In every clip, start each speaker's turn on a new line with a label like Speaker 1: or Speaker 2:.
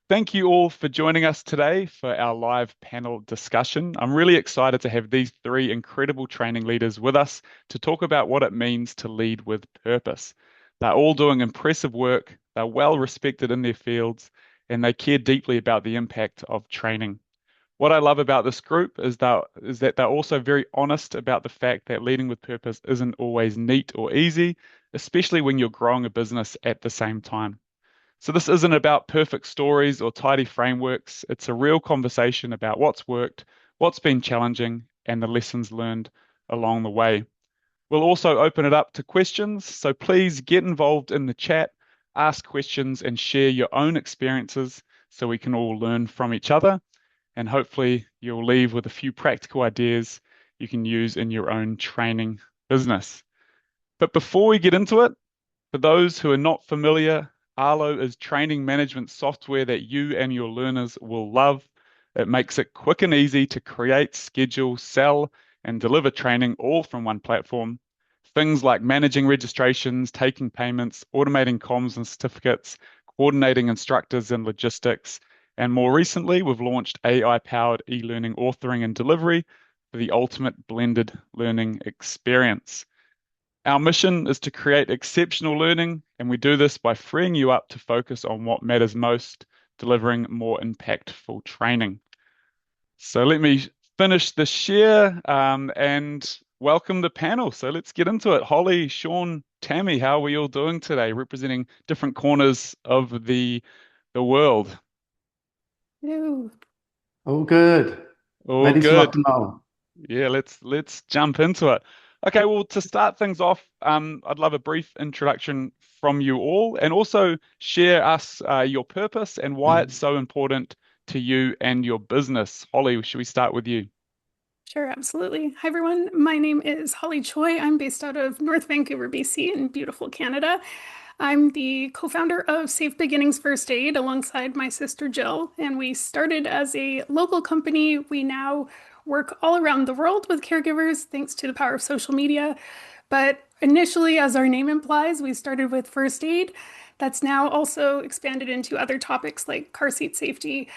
Speaker 1: Thank you all for joining us today for our live panel discussion. I'm really excited to have these three incredible training leaders with us to talk about what it means to lead with purpose. They're all doing impressive work, they're well respected in their fields, and they care deeply about the impact of training. What I love about this group is that they're also very honest about the fact that leading with purpose isn't always neat or easy, especially when you're growing a business at the same time. So this isn't about perfect stories or tidy frameworks. It's a real conversation about what's worked, what's been challenging, and the lessons learned along the way. We'll also open it up to questions, so please get involved in the chat, ask questions, and share your own experiences so we can all learn from each other. And hopefully, you'll leave with a few practical ideas you can use in your own training business. But before we get into it, for those who are not familiar, Arlo is training management software that you and your learners will love. It makes it quick and easy to create, schedule, sell, and deliver training all from one platform. Things like managing registrations, taking payments, automating comms and certificates, coordinating instructors and logistics. And more recently, we've launched AI-powered e-learning authoring and delivery for the ultimate blended learning experience. Our mission is to create exceptional learning, and we do this by freeing you up to focus on what matters most, delivering more impactful training. So let me finish this share and welcome the panel. So let's get into it. Holly, Sean, Tammy, how are we all doing today, representing different corners of the world?
Speaker 2: Hello.
Speaker 3: All good.
Speaker 1: All
Speaker 3: Ready to rock
Speaker 1: good.
Speaker 3: and roll.
Speaker 1: Yeah, let's jump into it. Okay, well, to start things off, I'd love a brief introduction from you all, and also share us your purpose and why it's so important to you and your business. Holly, should we start with you?
Speaker 2: Sure, absolutely. Hi, everyone. My name is Holly Choi. I'm based out of North Vancouver, BC, in beautiful Canada. I'm the co-founder of Safe Beginnings First Aid alongside my sister Jill, and we started as a local company. We now work all around the world with caregivers thanks to the power of social media. But initially, as our name implies, we started with first aid. That's now also expanded into other topics like car seat safety,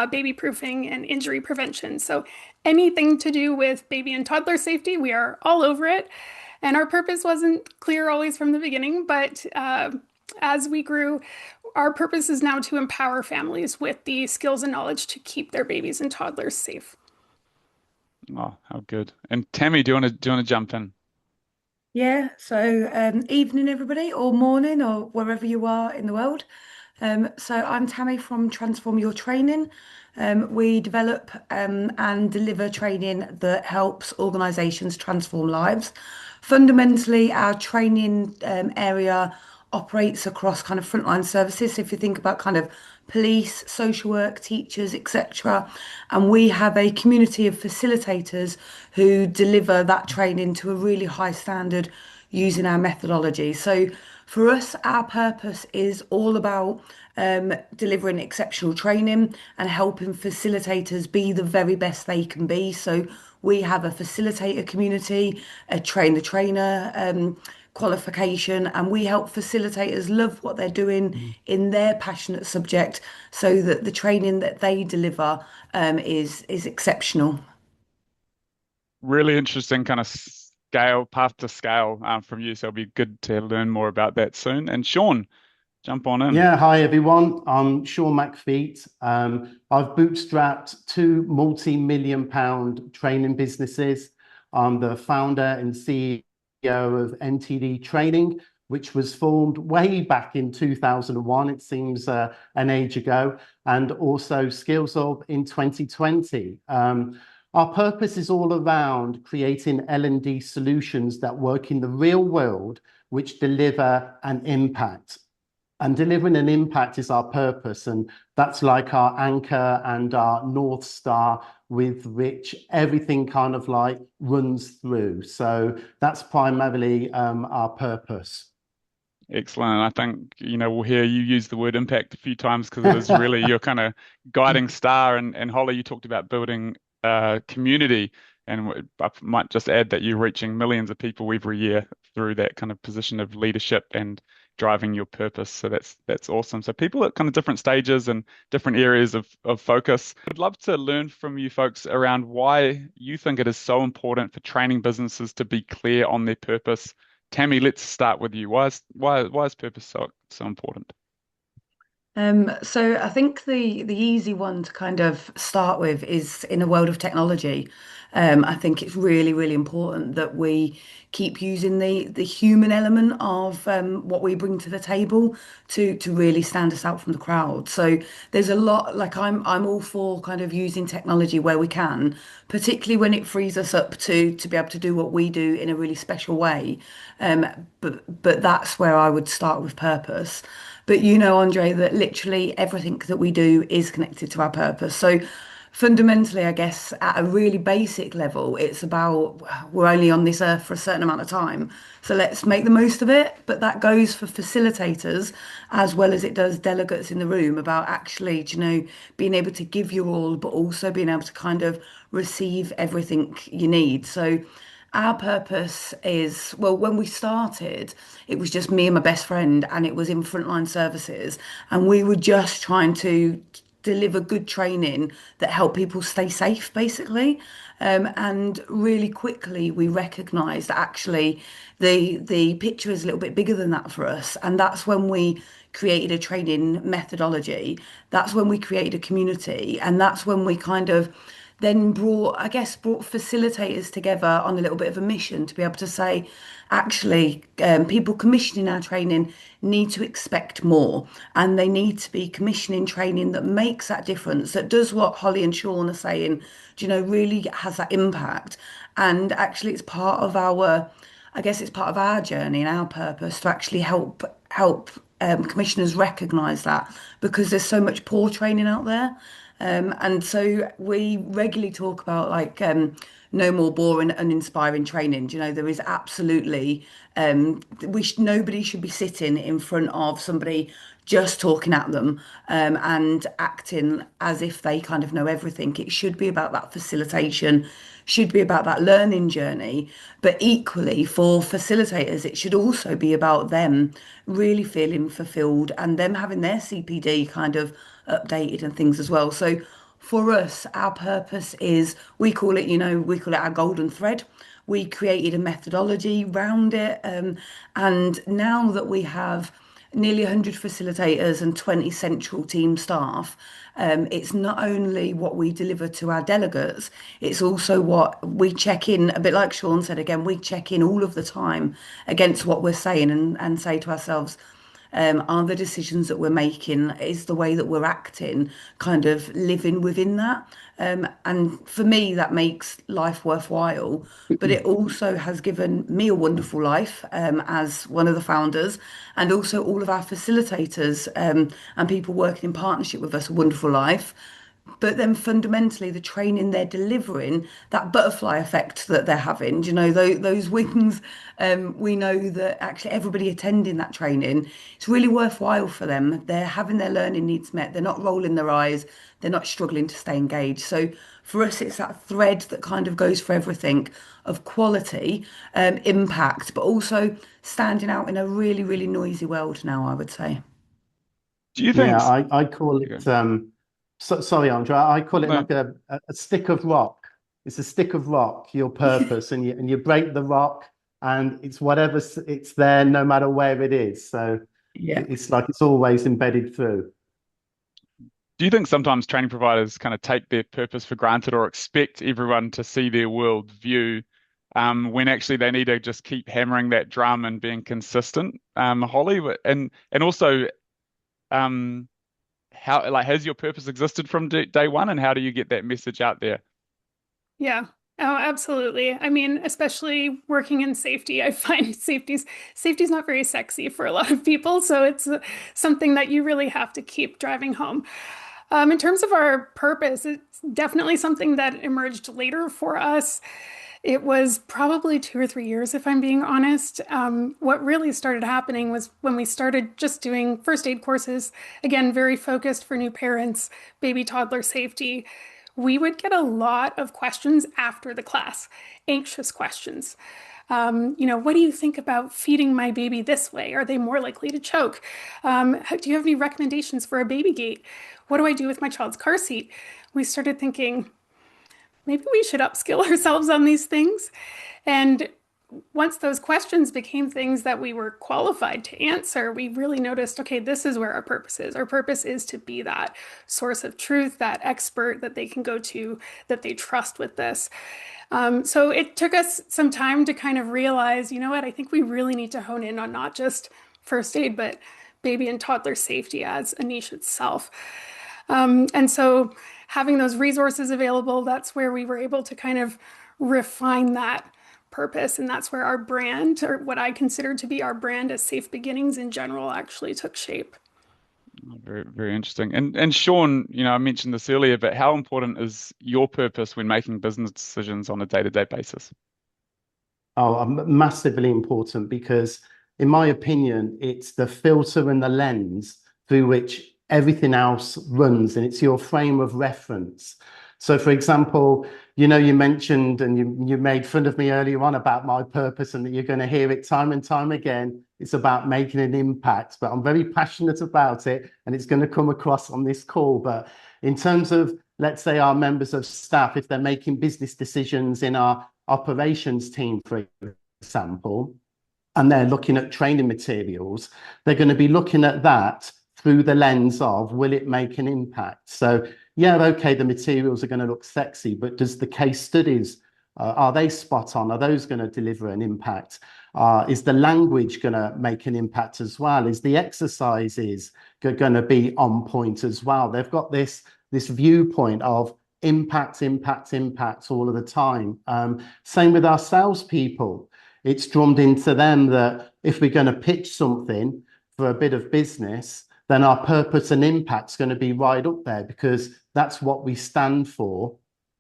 Speaker 2: baby proofing, and injury prevention. So anything to do with baby and toddler safety, we are all over it. And our purpose wasn't clear always from the beginning, but as we grew, our purpose is now to empower families with the skills and knowledge to keep their babies and toddlers safe.
Speaker 1: Oh, how good. And Tammy, do you want to jump in?
Speaker 4: Yeah, so evening everybody, or morning, or wherever you are in the world. So I'm Tammy from Transform Your Training. We develop and deliver training that helps organisations transform lives. Fundamentally, our training area operates across kind of frontline services. So if you think about kind of police, social work, teachers, etc. And we have a community of facilitators who deliver that training to a really high standard using our methodology. So for us, our purpose is all about delivering exceptional training and helping facilitators be the very best they can be. So we have a facilitator community, a train the trainer qualification, and we help facilitators love what they're doing in their passionate subject so that the training that they deliver is exceptional.
Speaker 1: Really interesting kind of scale, path to scale from you. So it'll be good to learn more about that soon. And Sean, jump on in.
Speaker 3: Yeah, hi everyone. I'm Sean McFeet. I've bootstrapped two multi-million pound training businesses. I'm the founder and CEO of NTD Training, which was formed way back in 2001. It seems an age ago, and also Skills Up in 2020. Our purpose is all around creating L&D solutions that work in the real world, which deliver an impact. And delivering an impact is our purpose. And that's like our anchor and our North Star with which everything kind of like runs through. So that's primarily our purpose.
Speaker 1: Excellent. I think, we'll hear you use the word impact a few times because it is really your kind of guiding star. And Holly, you talked about building community. And I might just add that you're reaching millions of people every year through that kind of position of leadership and driving your purpose. So that's awesome. So people at kind of different stages and different areas of focus. I'd love to learn from you folks around why you think it is so important for training businesses to be clear on their purpose. Tammy, let's start with you. Why is purpose so important?
Speaker 4: So I think the easy one to kind of start with is in a world of technology. I think it's really, really important that we keep using the human element of what we bring to the table to really stand us out from the crowd. So there's a lot, like I'm all for kind of using technology where we can, particularly when it frees us up to be able to do what we do in a really special way. Um, but that's where I would start with purpose. But you know, Andre, that literally everything that we do is connected to our purpose. So fundamentally, I guess at a really basic level, it's about we're only on this earth for a certain amount of time. So let's make the most of it. But that goes for facilitators as well as it does delegates in the room about actually, you know, being able to give your all, but also being able to kind of receive everything you need. So our purpose is, well, when we started, it was just me and my best friend, and it was in frontline services. And we were just trying to deliver good training that helped people stay safe, basically. And really quickly, we recognised that actually the picture is a little bit bigger than that for us. And that's when we created a training methodology. That's when we created a community. And that's when we kind of then brought facilitators together on a little bit of a mission to be able to say, actually, people commissioning our training need to expect more, and they need to be commissioning training that makes that difference, that does what Holly and Sean are saying, do you know, really has that impact. And actually, it's part of our, I guess it's part of our journey and our purpose to actually help commissioners recognise that because there's so much poor training out there. And so we regularly talk about like no more boring and inspiring training. You know, there is absolutely nobody should be sitting in front of somebody just talking at them and acting as if they kind of know everything. It should be about that facilitation, should be about that learning journey. But equally for facilitators, it should also be about them really feeling fulfilled and them having their CPD kind of updated and things as well. So for us, our purpose is we call it, you know, we call it our golden thread. We created a methodology around it. And now that we have nearly 100 facilitators and 20 central team staff, it's not only what we deliver to our delegates, it's also what we check in, a bit like Sean said again, we check in all of the time against what we're saying and say to ourselves, are the decisions that we're making, is the way that we're acting kind of living within that? And for me, that makes life worthwhile. But it also has given me a wonderful life as one of the founders, and also all of our facilitators and people working in partnership with us a wonderful life. But then fundamentally, the training they're delivering, that butterfly effect that they're having, you know, those wings, we know that actually everybody attending that training, it's really worthwhile for them. They're having their learning needs met. They're not rolling their eyes. They're not struggling to stay engaged. So for us, it's that thread that kind of goes for everything of quality, impact, but also standing out in a really, really noisy world now, I would say.
Speaker 1: Do you think?
Speaker 3: Yeah, I call it sorry, Andrea, I call it
Speaker 1: No.
Speaker 3: like a stick of rock. It's a stick of rock, your purpose, and you break the rock and it's whatever it's there no matter where it is. So
Speaker 4: Yeah.
Speaker 3: it's like it's always embedded through.
Speaker 1: Do you think sometimes training providers kind of take their purpose for granted or expect everyone to see their world view when actually they need to just keep hammering that drum and being consistent? Holly, and also um, how like has your purpose existed from day one, and how do you get that message out there?
Speaker 2: Yeah. Oh, absolutely. I mean, especially working in safety, I find safety's not very sexy for a lot of people, so it's something that you really have to keep driving home. In terms of our purpose, it's definitely something that emerged later for us. It was probably 2 or 3 years, if I'm being honest. What really started happening was when we started just doing first aid courses, again, very focused for new parents, baby toddler safety. We would get a lot of questions after the class, anxious questions. What do you think about feeding my baby this way? Are they more likely to choke? Do you have any recommendations for a baby gate? What do I do with my child's car seat? We started thinking maybe we should upskill ourselves on these things. And once those questions became things that we were qualified to answer, we really noticed, okay, this is where our purpose is. Our purpose is to be that source of truth, that expert that they can go to, that they trust with this. So it took us some time to kind of realize, you know what, I think we really need to hone in on not just first aid, but baby and toddler safety as a niche itself. And so having those resources available, that's where we were able to kind of refine that purpose. And that's where our brand, or what I consider to be our brand as Safe Beginnings in general, actually took shape.
Speaker 1: Very, very interesting. And Sean, I mentioned this earlier, but how important is your purpose when making business decisions on a day-to-day basis?
Speaker 3: Oh, massively important because, in my opinion, it's the filter and the lens through which everything else runs, and it's your frame of reference. So, for example, you mentioned and you made fun of me earlier on about my purpose, and that you're going to hear it time and time again. It's about making an impact, but I'm very passionate about it, and it's going to come across on this call. But in terms of, let's say, our members of staff, if they're making business decisions in our operations team, for example, and they're looking at training materials, they're going to be looking at that through the lens of, will it make an impact? So, yeah, okay, the materials are going to look sexy, but does the case studies, are they spot on? Are those going to deliver an impact? Is the language going to make an impact as well? Is the exercises going to be on point as well? They've got this viewpoint of impact, impact, impact all of the time. Same with our salespeople. It's drummed into them that if we're going to pitch something for a bit of business, then our purpose and impact's going to be right up there because that's what we stand for.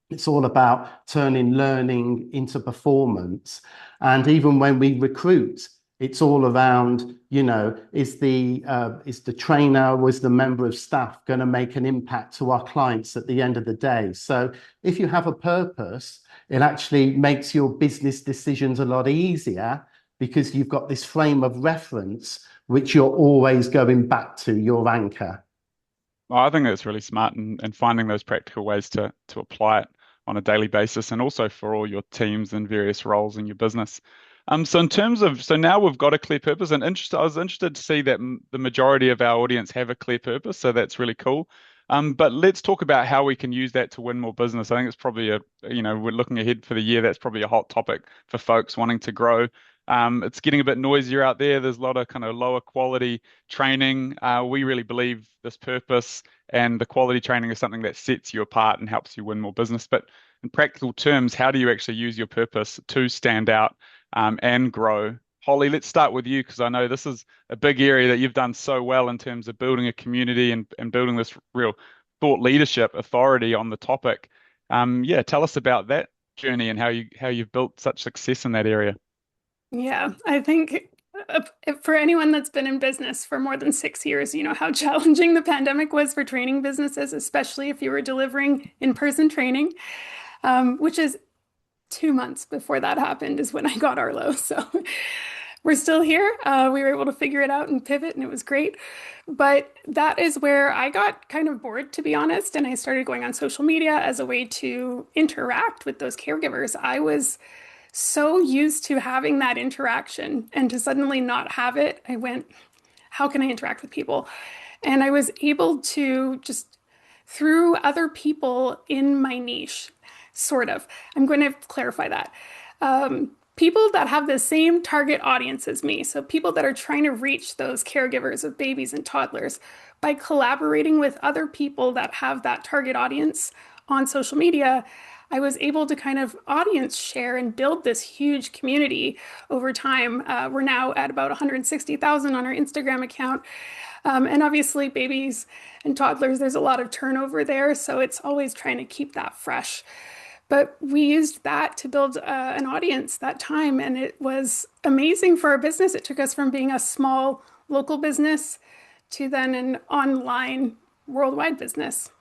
Speaker 3: It's all about turning learning into performance. And even when we recruit, it's all around, is the trainer or is the member of staff going to make an impact to our clients at the end of the day? So if you have a purpose, it actually makes your business decisions a lot easier because you've got this frame of reference, which you're always going back to, your anchor.
Speaker 1: Well, I think that's really smart and finding those practical ways to apply it on a daily basis and also for all your teams and various roles in your business. So now we've got a clear purpose and I was interested to see that the majority of our audience have a clear purpose. So that's really cool. But let's talk about how we can use that to win more business. I think it's probably we're looking ahead for the year. That's probably a hot topic for folks wanting to grow. It's getting a bit noisier out there. There's a lot of kind of lower quality training. We really believe this purpose and the quality training is something that sets you apart and helps you win more business. But in practical terms, how do you actually use your purpose to stand out and grow? Holly, let's start with you because I know this is a big area that you've done so well in terms of building a community and building this real thought leadership authority on the topic. Yeah, tell us about that journey and how you've built such success in that area.
Speaker 2: Yeah, I think for anyone that's been in business for more than 6 years, you know how challenging the pandemic was for training businesses, especially if you were delivering in-person training, which is 2 months before that happened is when I got Arlo. So we're still here. We were able to figure it out and pivot, and it was great. But that is where I got kind of bored, to be honest, and I started going on social media as a way to interact with those caregivers. I was so used to having that interaction, and to suddenly not have it, I went, how can I interact with people? And I was able to just, through other people in my niche, sort of. I'm going to clarify that. People that have the same target audience as me, so people that are trying to reach those caregivers of babies and toddlers, by collaborating with other people that have that target audience on social media, I was able to kind of audience share and build this huge community over time. We're now at about 160,000 on our Instagram account. And obviously, babies and toddlers, there's a lot of turnover there. So it's always trying to keep that fresh. But we used that to build an audience that time. And it was amazing for our business. It took us from being a small local business to then an online worldwide business.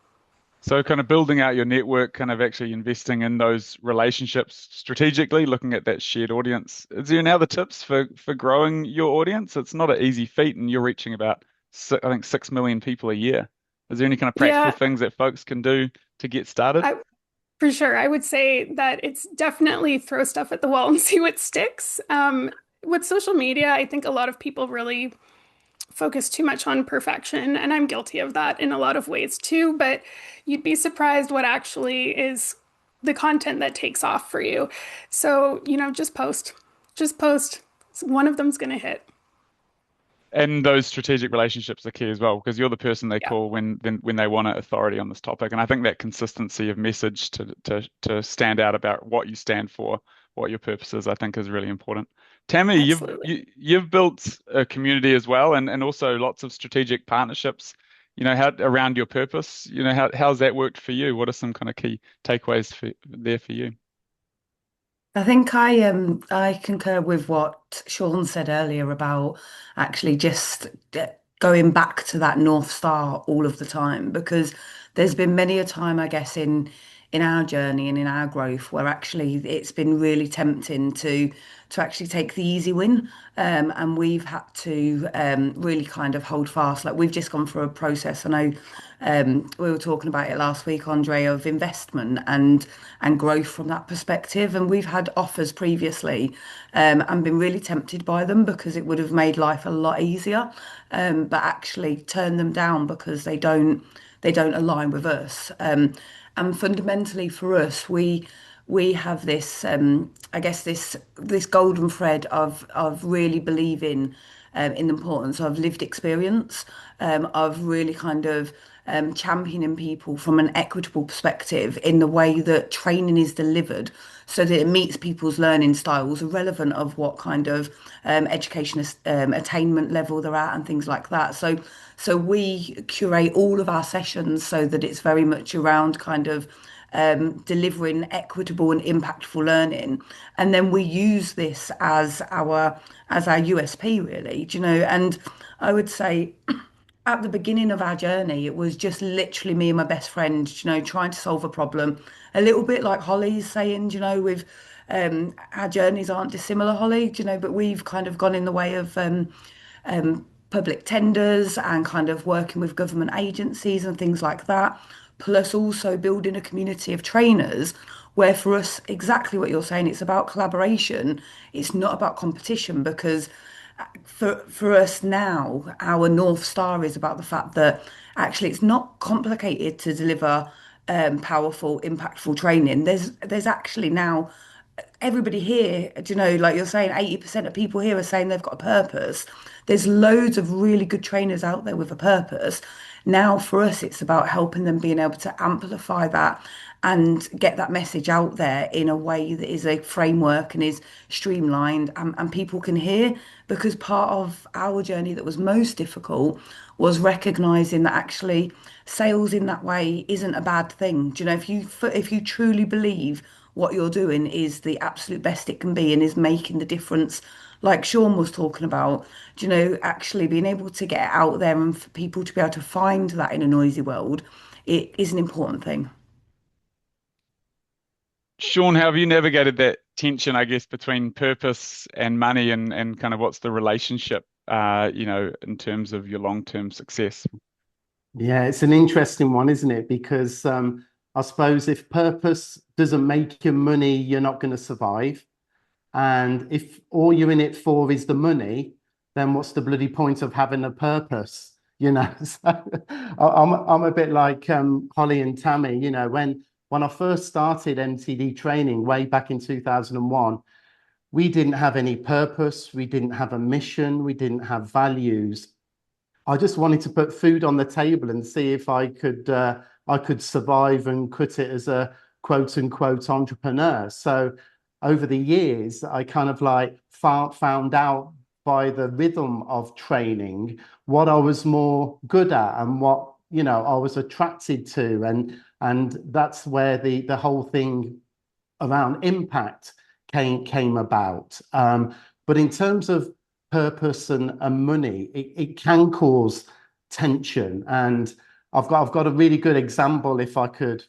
Speaker 1: So kind of building out your network, kind of actually investing in those relationships strategically, looking at that shared audience. Is there any other tips for growing your audience? It's not an easy feat, and you're reaching about, I think, 6 million people a year. Is there any kind of practical
Speaker 2: Yeah,
Speaker 1: things that folks can do to get started?
Speaker 2: I for sure. I would say that it's definitely throw stuff at the wall and see what sticks. With social media, I think a lot of people really focus too much on perfection, and I'm guilty of that in a lot of ways too, but you'd be surprised what actually is the content that takes off for you. So, just post. Just post. One of them's going to hit.
Speaker 1: And those strategic relationships are key as well, because you're the person they
Speaker 2: Yeah,
Speaker 1: call when they want authority on this topic. And I think that consistency of message to stand out about what you stand for, what your purpose is, I think is really important. Tammy,
Speaker 2: absolutely.
Speaker 1: you've built a community as well, and also lots of strategic partnerships. How around your purpose. How's that worked for you? What are some kind of key takeaways there for you?
Speaker 4: I think I concur with what Sean said earlier about actually just going back to that North Star all of the time, because there's been many a time, I guess, in our journey and in our growth where actually it's been really tempting to actually take the easy win, and we've had to really kind of hold fast. Like we've just gone through a process. I know we were talking about it last week, Andre, of investment and growth from that perspective. And we've had offers previously, and been really tempted by them because it would have made life a lot easier, but actually turned them down because they don't align with us. And fundamentally for us, we have this, I guess this golden thread of really believing in the importance of lived experience, of really kind of championing people from an equitable perspective in the way that training is delivered, so that it meets people's learning styles, irrelevant of what kind of education attainment level they're at and things like that. So we curate all of our sessions so that it's very much around kind of delivering equitable and impactful learning, and then we use this as our USP, really. Do you know? And I would say at the beginning of our journey, it was just literally me and my best friend, trying to solve a problem. A little bit like Holly's saying, with our journeys aren't dissimilar, Holly, but we've kind of gone in the way of public tenders and kind of working with government agencies and things like that, plus also building a community of trainers where for us, exactly what you're saying, it's about collaboration. It's not about competition, because for us now, our North Star is about the fact that actually it's not complicated to deliver powerful, impactful training. There's actually now everybody here, like you're saying, 80% of people here are saying they've got a purpose. There's loads of really good trainers out there with a purpose. Now, for us, it's about helping them being able to amplify that and get that message out there in a way that is a framework and is streamlined, and people can hear. Because part of our journey that was most difficult was recognizing that actually sales in that way isn't a bad thing. Do you know, if you truly believe what you're doing is the absolute best it can be and is making the difference, like Sean was talking about, actually being able to get it out there and for people to be able to find that in a noisy world, it is an important thing.
Speaker 1: Sean, how have you navigated that tension, I guess, between purpose and money, and kind of what's the relationship, in terms of your long-term success?
Speaker 3: Yeah, it's an interesting one, isn't it? Because I suppose if purpose doesn't make you money, you're not going to survive. And if all you're in it for is the money, then what's the bloody point of having a purpose? So I'm a bit like Holly and Tammy. When I first started MTD training way back in 2001, we didn't have any purpose, we didn't have a mission, we didn't have values. I just wanted to put food on the table and see if I could survive and cut it as a quote unquote entrepreneur. So over the years, I kind of like found out by the rhythm of training what I was more good at and what I was attracted to, and that's where the whole thing around impact came about. But in terms of purpose and money, it can cause tension. And I've got a really good example if I could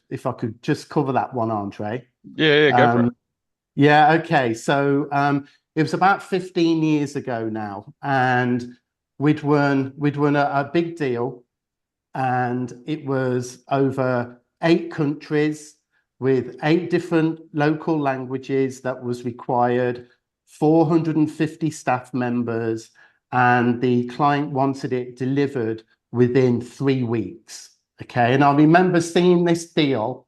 Speaker 3: just cover that one, Andre.
Speaker 1: Yeah, go for it.
Speaker 3: Yeah, okay. So it was about 15 years ago now, and we'd won a big deal, and it was over 8 countries with 8 different local languages that was required, 450 staff members, and the client wanted it delivered within 3 weeks. Okay, and I remember seeing this deal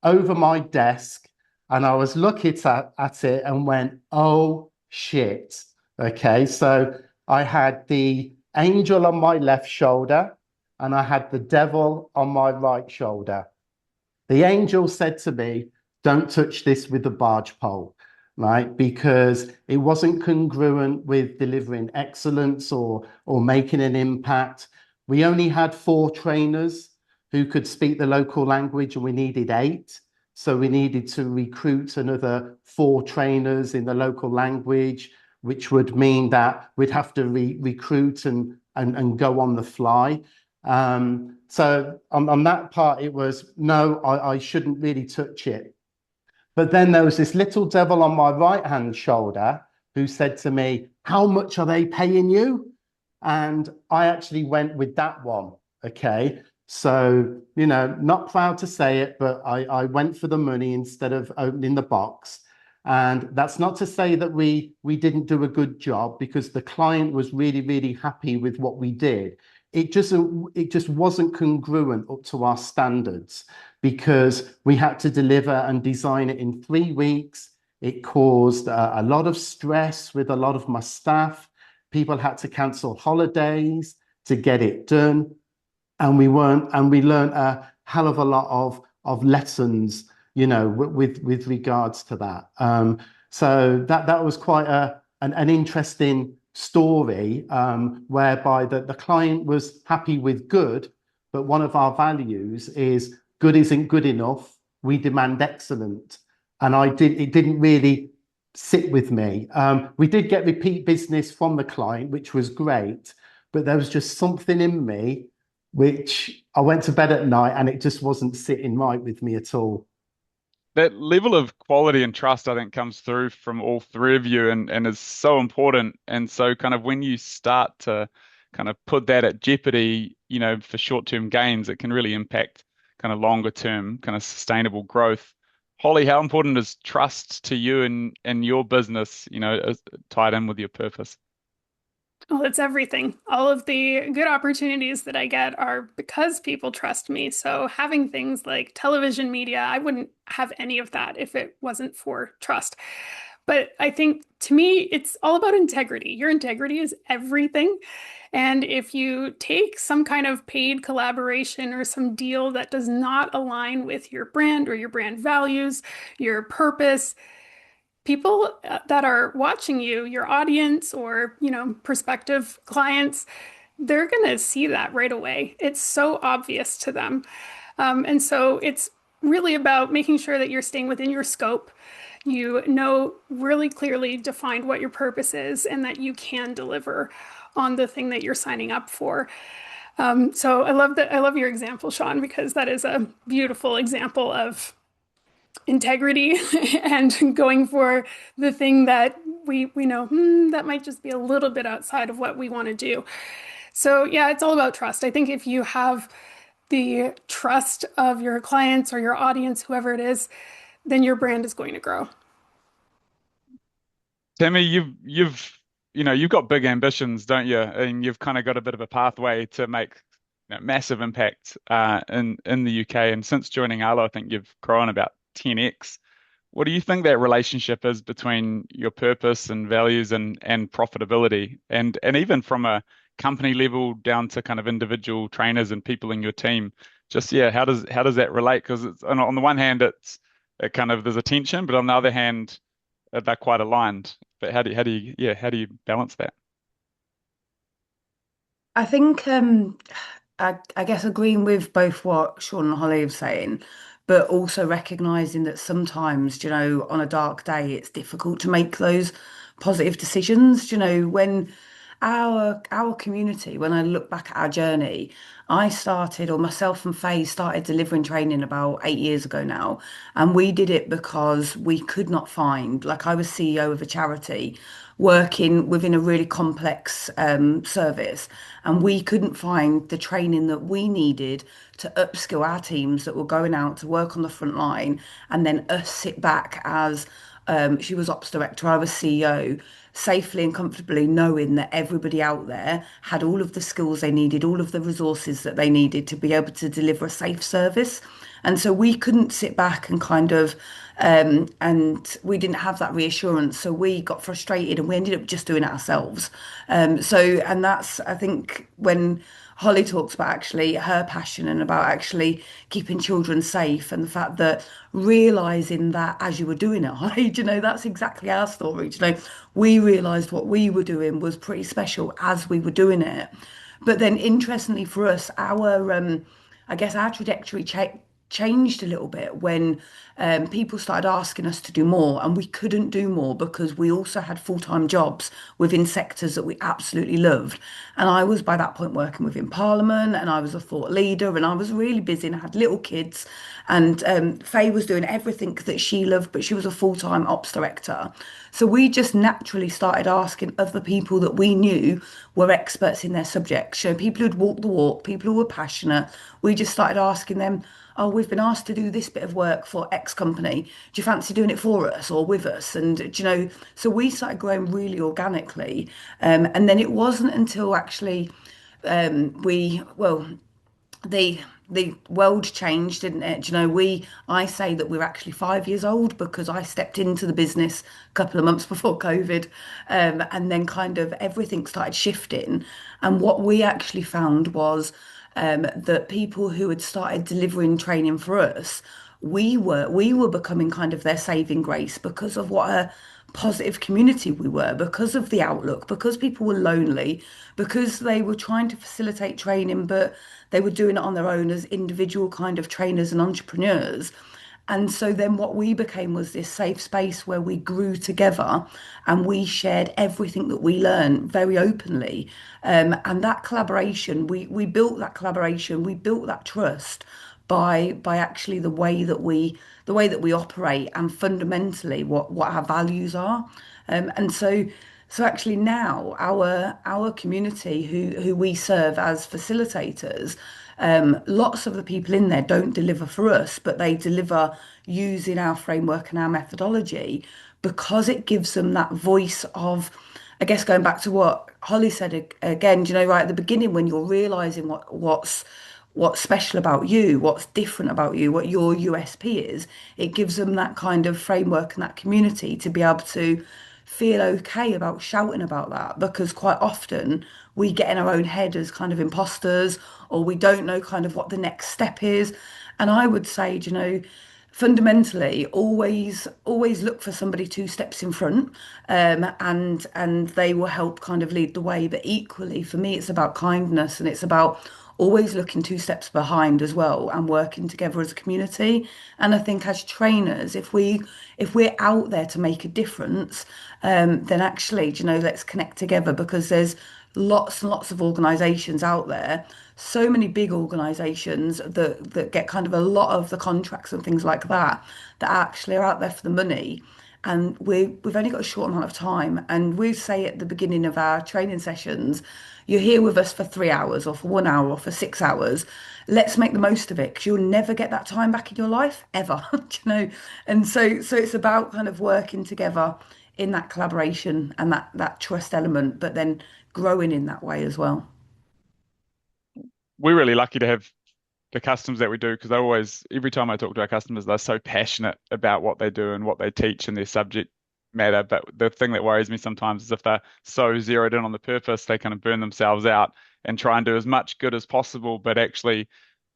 Speaker 3: over my desk, and I was looking at it and went, oh shit. Okay, so I had the angel on my left shoulder and I had the devil on my right shoulder. The angel said to me, don't touch this with the barge pole, right? Because it wasn't congruent with delivering excellence or making an impact. We only had 4 trainers who could speak the local language, and we needed 8. So we needed to recruit another 4 trainers in the local language, which would mean that we'd have to recruit and go on the fly. So on that part, it was, no, I shouldn't really touch it. But then there was this little devil on my right-hand shoulder who said to me, how much are they paying you? And I actually went with that one. Okay. So, not proud to say it, but I went for the money instead of opening the box. And that's not to say that we didn't do a good job, because the client was really, really happy with what we did. It just wasn't congruent up to our standards, because we had to deliver and design it in 3 weeks. It caused a lot of stress with a lot of my staff. People had to cancel holidays to get it done. And we learned a hell of a lot of lessons, with regards to that. So that was quite an interesting story, whereby the client was happy with good, but one of our values is good isn't good enough. We demand excellent. And it didn't really sit with me. We did get repeat business from the client, which was great, but there was just something in me which I went to bed at night and it just wasn't sitting right with me at all.
Speaker 1: That level of quality and trust, I think, comes through from all three of you and is so important. And so kind of when you start to kind of put that at jeopardy, for short-term gains, it can really impact kind of longer term, kind of sustainable growth. Holly, how important is trust to you and your business, tied in with your purpose?
Speaker 2: Well, it's everything. All of the good opportunities that I get are because people trust me. So having things like television media, I wouldn't have any of that if it wasn't for trust. But I think to me, it's all about integrity. Your integrity is everything. And if you take some kind of paid collaboration or some deal that does not align with your brand or your brand values, your purpose, people that are watching you, your audience or, prospective clients, they're going to see that right away. It's so obvious to them. And so it's really about making sure that you're staying within your scope. You know really clearly defined what your purpose is and that you can deliver on the thing that you're signing up for. So I love that. I love your example, Sean, because that is a beautiful example of integrity and going for the thing that we know that might just be a little bit outside of what we want to do. So yeah, it's all about trust. I think if you have the trust of your clients or your audience, whoever it is, then your brand is going to grow.
Speaker 1: Tammy, you've got big ambitions, don't you? And you've kind of got a bit of a pathway to make massive impact in the UK. And since joining Arlo, I think you've grown about 10x. What do you think that relationship is between your purpose and values and profitability, and even from a company level down to kind of individual trainers and people in your team? Just yeah, how does that relate? Because it's on the one hand, it kind of there's a tension, but on the other hand, they're quite aligned. But how do you balance that?
Speaker 4: I think I guess agreeing with both what Sean and Holly are saying, but also recognizing that sometimes, on a dark day, it's difficult to make those positive decisions. When our community, when I look back at our journey, I started, or myself and Faye started delivering training about 8 years ago now. And we did it because we could not find, like I was CEO of a charity working within a really complex service, and we couldn't find the training that we needed to upskill our teams that were going out to work on the front line, and then us sit back as she was ops director, I was CEO, safely and comfortably knowing that everybody out there had all of the skills they needed, all of the resources that they needed to be able to deliver a safe service. And so we couldn't sit back and and we didn't have that reassurance. So we got frustrated and we ended up just doing it ourselves. And that's, I think, when Holly talks about actually her passion and about actually keeping children safe, and the fact that realizing that as you were doing it, Holly, that's exactly our story. We realized what we were doing was pretty special as we were doing it. But then, interestingly for us, I guess our trajectory changed a little bit when people started asking us to do more, and we couldn't do more because we also had full-time jobs within sectors that we absolutely loved. And I was by that point working within Parliament, and I was a thought leader, and I was really busy, and I had little kids. And Faye was doing everything that she loved, but she was a full-time ops director. So we just naturally started asking other people that we knew were experts in their subjects, people who'd walked the walk, people who were passionate. We just started asking them, oh, we've been asked to do this bit of work for X company. Do you fancy doing it for us or with us? And, so we started growing really organically. And then it wasn't until actually well, the world changed, didn't it? I say that we're actually 5 years old because I stepped into the business a couple of months before COVID, and then kind of everything started shifting. And what we actually found was that people who had started delivering training for us, we were becoming kind of their saving grace because of what a positive community we were, because of the outlook, because people were lonely, because they were trying to facilitate training, but they were doing it on their own as individual kind of trainers and entrepreneurs. And so then what we became was this safe space where we grew together and we shared everything that we learned very openly. And that collaboration, we built that collaboration, we built that trust by actually the way that we operate, and fundamentally what our values are. And so actually now our community who we serve as facilitators, lots of the people in there don't deliver for us, but they deliver using our framework and our methodology, because it gives them that voice of, I guess, going back to what Holly said again, right at the beginning, when you're realizing what's special about you, what's different about you, what your USP is, it gives them that kind of framework and that community to be able to feel okay about shouting about that, because quite often we get in our own head as kind of imposters, or we don't know kind of what the next step is. And I would say, fundamentally, always look for somebody 2 steps in front, and they will help kind of lead the way. But equally, for me, it's about kindness, and it's about always looking 2 steps behind as well, and working together as a community. And I think as trainers, if we're out there to make a difference, then actually, let's connect together, because there's lots and lots of organizations out there, so many big organizations that get kind of a lot of the contracts and things like that, that actually are out there for the money. And we've only got a short amount of time. And we say at the beginning of our training sessions, you're here with us for 3 hours or for 1 hour or for 6 hours. Let's make the most of it, because you'll never get that time back in your life ever. And so it's about kind of working together in that collaboration and that trust element, but then growing in that way as well.
Speaker 1: We're really lucky to have the customers that we do, because every time I talk to our customers, they're so passionate about what they do and what they teach and their subject matter. But the thing that worries me sometimes is if they're so zeroed in on the purpose, they kind of burn themselves out and try and do as much good as possible. But actually,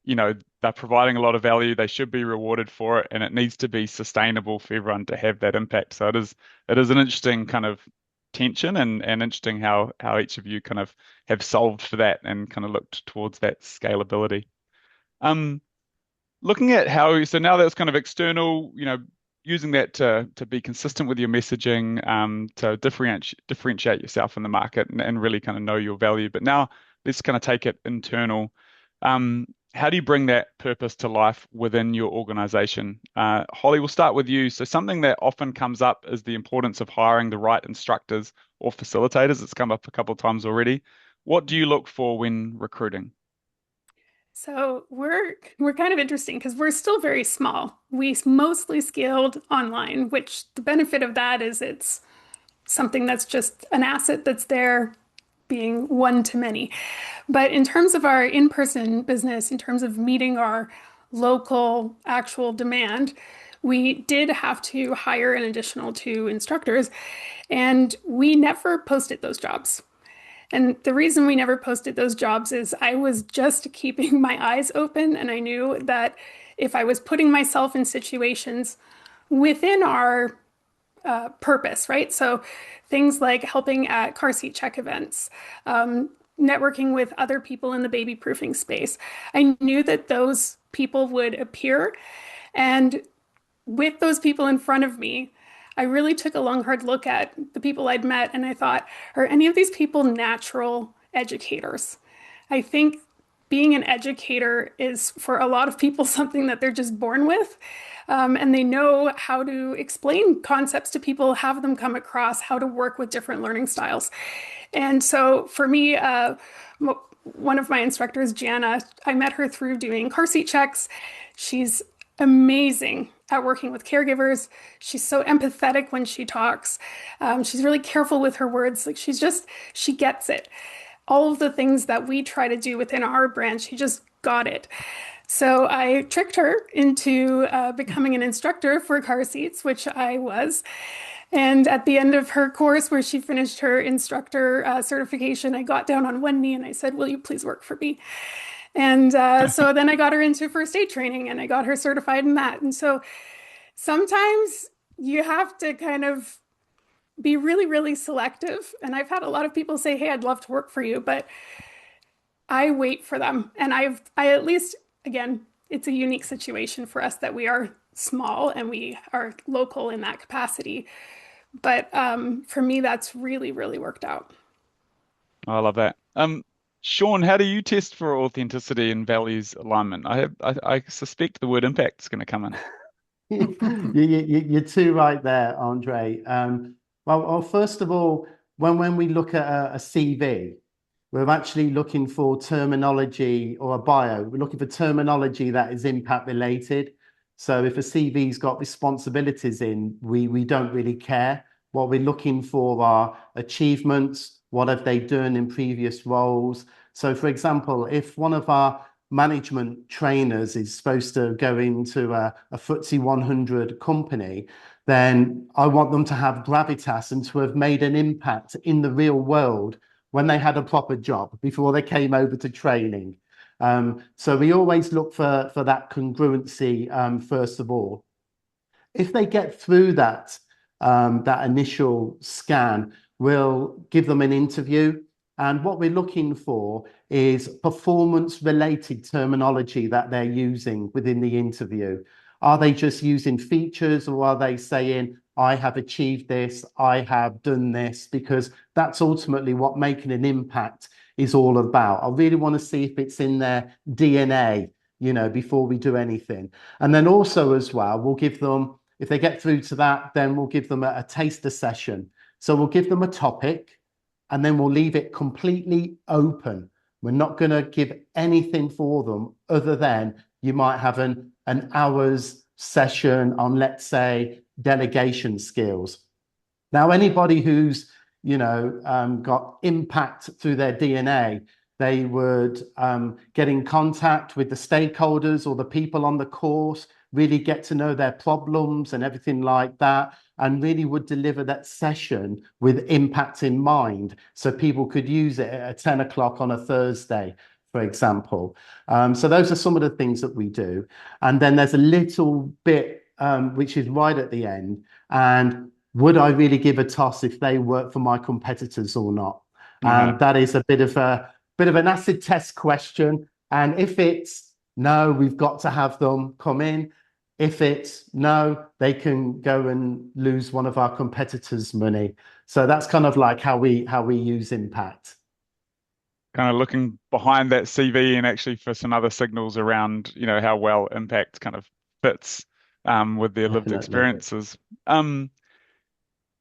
Speaker 1: they're providing a lot of value. They should be rewarded for it, and it needs to be sustainable for everyone to have that impact. So it is an interesting kind of tension, and interesting how each of you kind of have solved for that and kind of looked towards that scalability. Um, Looking at so now that's kind of external, using that to be consistent with your messaging, to differentiate yourself in the market and really kind of know your value. But now let's kind of take it internal. How do you bring that purpose to life within your organization? Holly, we'll start with you. So something that often comes up is the importance of hiring the right instructors or facilitators. It's come up a couple of times already. What do you look for when recruiting?
Speaker 2: So we're kind of interesting because we're still very small. We mostly scaled online, which the benefit of that is it's something that's just an asset that's there being one to many. But in terms of our in-person business, in terms of meeting our local actual demand, we did have to hire an additional two instructors, and we never posted those jobs. And the reason we never posted those jobs is I was just keeping my eyes open, and I knew that if I was putting myself in situations within our purpose, right? So things like helping at car seat check events, networking with other people in the baby proofing space. I knew that those people would appear. And with those people in front of me, I really took a long, hard look at the people I'd met, and I thought, are any of these people natural educators? I think being an educator is for a lot of people something that they're just born with. And they know how to explain concepts to people, have them come across, how to work with different learning styles. And so for me, one of my instructors, Jana, I met her through doing car seat checks. She's amazing at working with caregivers. She's so empathetic when she talks. She's really careful with her words. Like she gets it. All of the things that we try to do within our brand, she just got it. So I tricked her into becoming an instructor for car seats, which I was. And at the end of her course, where she finished her instructor certification, I got down on one knee and I said, "Will you please work for me?" And so then I got her into first aid training and I got her certified in that. And so sometimes you have to kind of be really, really selective. And I've had a lot of people say, "Hey, I'd love to work for you," but I wait for them. And I at least, again, it's a unique situation for us that we are small and we are local in that capacity. But for me, that's really, really worked out.
Speaker 1: I love that. Sean, how do you test for authenticity and values alignment? I suspect the word impact is going to come in.
Speaker 3: You're too right there, Andre. Well, first of all, when we look at a CV, we're actually looking for terminology or a bio. We're looking for terminology that is impact related. So if a CV's got responsibilities in, we don't really care. What we're looking for are achievements. What have they done in previous roles? So, for example, if one of our management trainers is supposed to go into a FTSE 100 company, then I want them to have gravitas and to have made an impact in the real world when they had a proper job before they came over to training. So we always look for that congruency first of all. If they get through that initial scan, we'll give them an interview. And what we're looking for is performance-related terminology that they're using within the interview. Are they just using features, or are they saying, "I have achieved this, I have done this," because that's ultimately what making an impact is all about. I really want to see if it's in their DNA, before we do anything. And then also as well, we'll give them, if they get through to that, then we'll give them a taster session. So we'll give them a topic and then we'll leave it completely open. We're not going to give anything for them other than you might have an hour's session on, let's say, delegation skills. Now, anybody who's, got impact through their DNA, they would get in contact with the stakeholders or the people on the course, really get to know their problems and everything like that, and really would deliver that session with impact in mind. So people could use it at 10 o'clock on a Thursday, for example. So those are some of the things that we do. And then there's a little bit which is right at the end. And would I really give a toss if they work for my competitors or not?
Speaker 1: Yeah.
Speaker 3: That is a bit of an acid test question. And if it's no, we've got to have them come in. If it's no, they can go and lose one of our competitors' money. So that's kind of like how we use impact.
Speaker 1: Kind of looking behind that CV and actually for some other signals around, how well impact kind of fits with their lived
Speaker 3: Definitely.
Speaker 1: experiences. Um,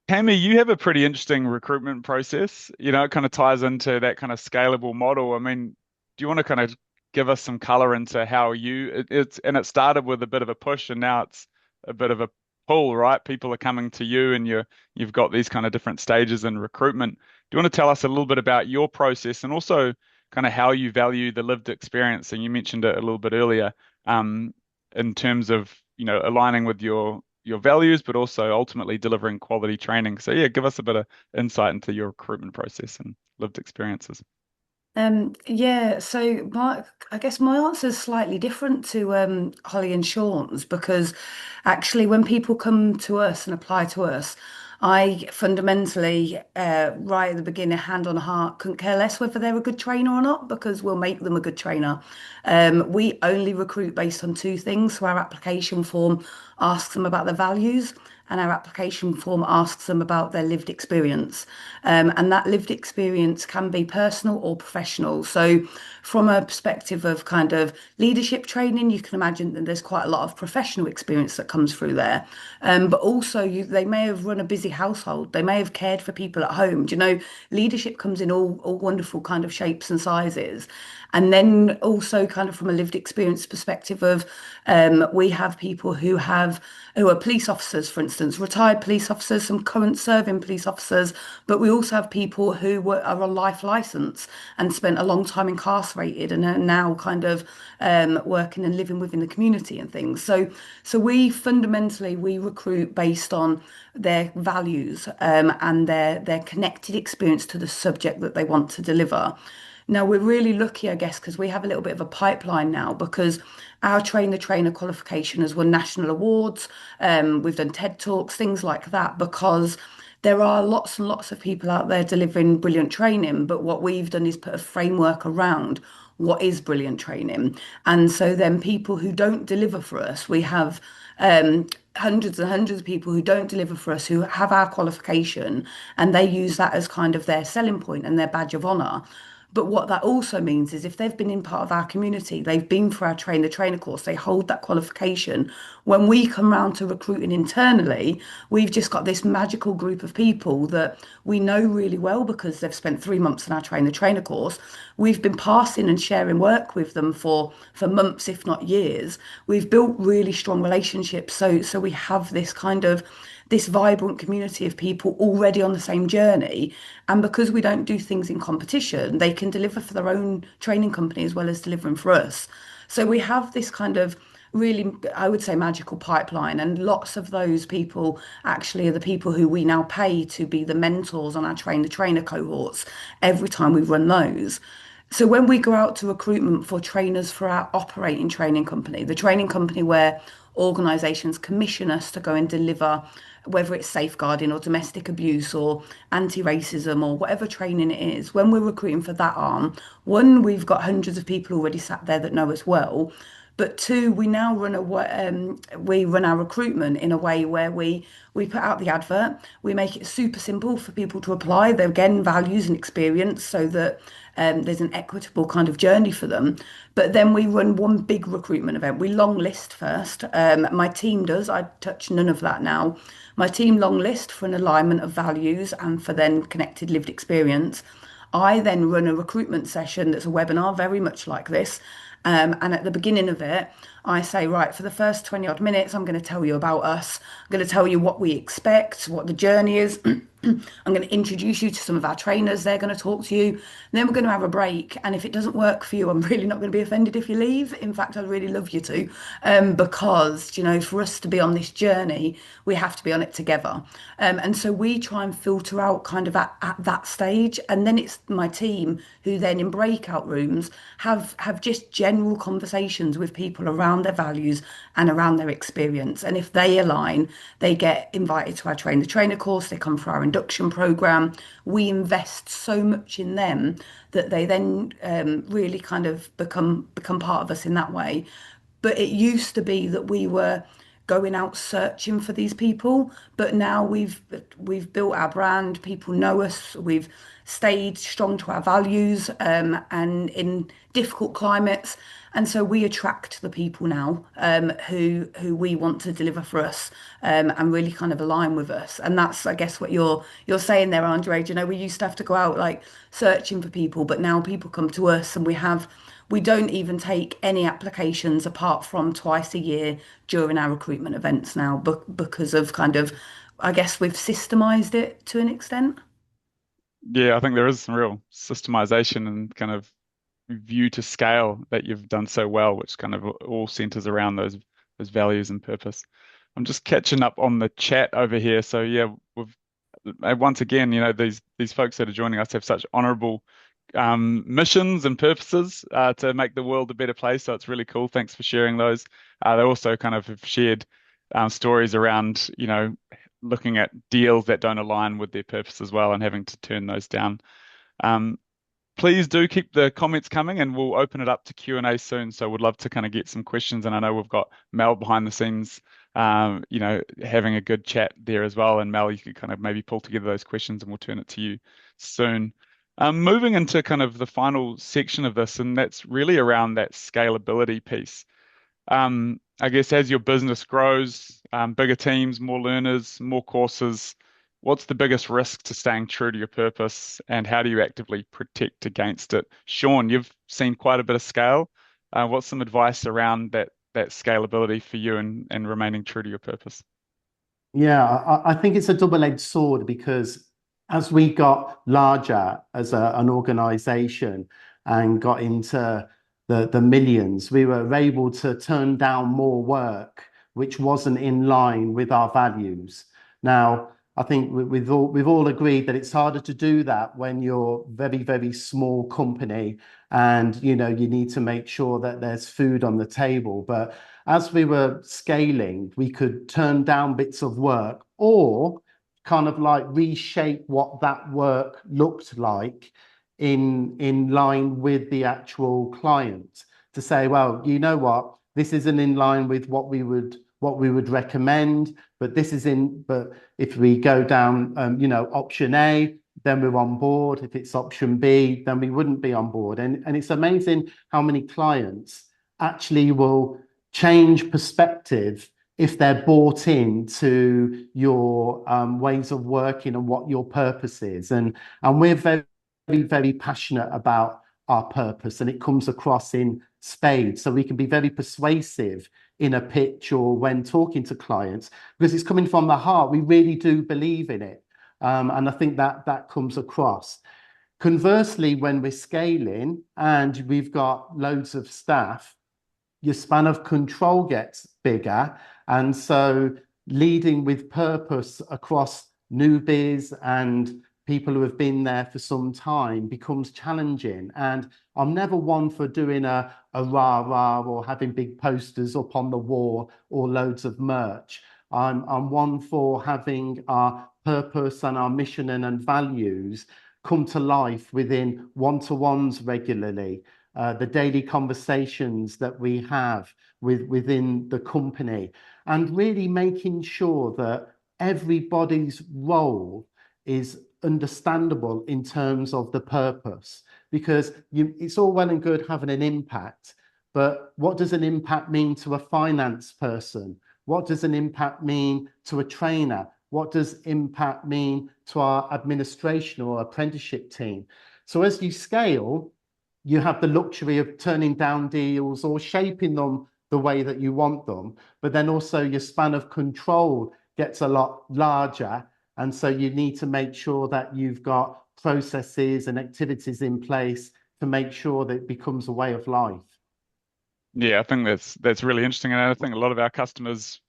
Speaker 1: Tammy, you have a pretty interesting recruitment process. It kind of ties into that kind of scalable model. I mean, do you want to kind of give us some color into how it started with a bit of a push and now it's a bit of a pull, right? People are coming to you and you've got these kind of different stages in recruitment. Do you want to tell us a little bit about your process and also kind of how you value the lived experience? And you mentioned it a little bit earlier, um, in terms of, aligning with your values, but also ultimately delivering quality training. So yeah, give us a bit of insight into your recruitment process and lived experiences.
Speaker 4: Yeah, so I guess my answer is slightly different to Holly and Sean's because actually when people come to us and apply to us, I fundamentally, right at the beginning, hand on heart, couldn't care less whether they're a good trainer or not because we'll make them a good trainer. We only recruit based on two things. So our application form asks them about their values and our application form asks them about their lived experience. And that lived experience can be personal or professional. So, from a perspective of kind of leadership training, you can imagine that there's quite a lot of professional experience that comes through there. But also, they may have run a busy household, they may have cared for people at home. Do you know, leadership comes in all wonderful kind of shapes and sizes. And then also kind of from a lived experience perspective of we have people who are police officers, for instance, retired police officers, some current serving police officers, but we also have people are on life license and spent a long time incarcerated and are now kind of working and living within the community and things. So we fundamentally we recruit based on their values and their connected experience to the subject that they want to deliver. Now we're really lucky, I guess, because we have a little bit of a pipeline now because our trainer qualification has won national awards. We've done TED Talks, things like that, because there are lots and lots of people out there delivering brilliant training. But what we've done is put a framework around what is brilliant training. And so then people who don't deliver for us, we have hundreds and hundreds of people who don't deliver for us who have our qualification and they use that as kind of their selling point and their badge of honor. But what that also means is if they've been in part of our community, they've been for our trainer course, they hold that qualification. When we come round to recruiting internally, we've just got this magical group of people that we know really well because they've spent 3 months in our trainer course. We've been passing and sharing work with them for months, if not years. We've built really strong relationships. So we have this kind of this vibrant community of people already on the same journey. And because we don't do things in competition, they can deliver for their own training company as well as delivering for us. So we have this kind of really, I would say, magical pipeline. And lots of those people actually are the people who we now pay to be the mentors on our trainer cohorts every time we run those. So when we go out to recruitment for trainers for our operating training company, the training company where organisations commission us to go and deliver, whether it's safeguarding or domestic abuse or anti-racism or whatever training it is, when we're recruiting for that arm, one, we've got hundreds of people already sat there that know us well. But two, we now we run our recruitment in a way where we put out the advert, we make it super simple for people to apply. They're again values and experience so that there's an equitable kind of journey for them. But then we run one big recruitment event. We long list first. My team does. I touch none of that now. My team long list for an alignment of values and for then connected lived experience. I then run a recruitment session that's a webinar, very much like this. And at the beginning of it, I say, right, for the first 20 odd minutes, I'm going to tell you about us. I'm going to tell you what we expect, what the journey is. I'm going to introduce you to some of our trainers. They're going to talk to you. And then we're going to have a break. And if it doesn't work for you, I'm really not going to be offended if you leave. In fact, I'd really love you to, because, for us to be on this journey, we have to be on it together. And so we try and filter out kind of at that stage. And then it's my team who then in breakout rooms have just general conversations with people around their values and around their experience. And if they align, they get invited to our trainer course. They come for our induction program. We invest so much in them that they then really kind of become part of us in that way. But it used to be that we were going out searching for these people, but now we've built our brand. People know us. We've stayed strong to our values, and in difficult climates, and so we attract the people now, who we want to deliver for us, and really kind of align with us. And that's, I guess, what you're saying there, Andre. Do you know, we used to have to go out like searching for people, but now people come to us, and we don't even take any applications apart from twice a year during our recruitment events now, because of kind of, I guess we've systemized it to an extent.
Speaker 1: Yeah, I think there is some real systemization and kind of view to scale that you've done so well, which kind of all centers around those values and purpose. I'm just catching up on the chat over here. So yeah, we've once again, these folks that are joining us have such honorable missions and purposes to make the world a better place. So it's really cool. Thanks for sharing those. They also kind of have shared stories around, looking at deals that don't align with their purpose as well and having to turn those down. Um, Please do keep the comments coming, and we'll open it up to Q&A soon. So we'd love to kind of get some questions, and I know we've got Mel behind the scenes, having a good chat there as well. And Mel, you could kind of maybe pull together those questions, and we'll turn it to you soon. Moving into kind of the final section of this, and that's really around that scalability piece. I guess as your business grows, bigger teams, more learners, more courses, what's the biggest risk to staying true to your purpose, and how do you actively protect against it? Sean, you've seen quite a bit of scale. What's some advice around that scalability for you and remaining true to your purpose?
Speaker 3: Yeah, I think it's a double-edged sword because as we got larger as an organization and got into the millions, we were able to turn down more work, which wasn't in line with our values. Now, I think we've all agreed that it's harder to do that when you're very, very small company and you need to make sure that there's food on the table. But as we were scaling, we could turn down bits of work or kind of like reshape what that work looked like in line with the actual client to say, well, you know what, this isn't in line with what we would recommend, but if we go down option A, then we're on board. If it's option B, then we wouldn't be on board. And it's amazing how many clients actually will change perspective if they're bought into your ways of working and what your purpose is. And we're very, very passionate about our purpose, and it comes across in spades. So we can be very persuasive in a pitch or when talking to clients because it's coming from the heart. We really do believe in it. And I think that comes across. Conversely, when we're scaling and we've got loads of staff, your span of control gets bigger. And so leading with purpose across newbies and people who have been there for some time becomes challenging. And I'm never one for doing a rah-rah or having big posters up on the wall or loads of merch. I'm one for having our purpose and our mission and values come to life within one-to-ones regularly, the daily conversations that we have within the company, and really making sure that everybody's role is understandable in terms of the purpose. Because it's all well and good having an impact, but what does an impact mean to a finance person? What does an impact mean to a trainer? What does impact mean to our administration or apprenticeship team? So as you scale, you have the luxury of turning down deals or shaping them the way that you want them, but then also your span of control gets a lot larger. And so you need to make sure that you've got processes and activities in place to make sure that it becomes a way of life.
Speaker 1: Yeah, I think that's really interesting, and I think a lot of our customers,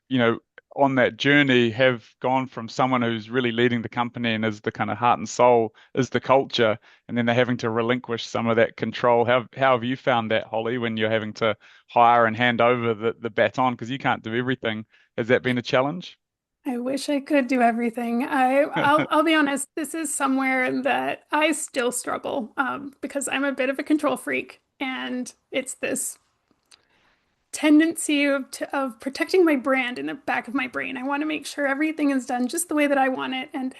Speaker 1: on that journey have gone from someone who's really leading the company and is the kind of heart and soul, is the culture, and then they're having to relinquish some of that control. How have you found that, Holly, when you're having to hire and hand over the baton because you can't do everything? Has that been a challenge?
Speaker 2: I wish I could do everything. I'll be honest, this is somewhere that I still struggle because I'm a bit of a control freak, and it's this tendency of protecting my brand in the back of my brain. I want to make sure everything is done just the way that I want it, and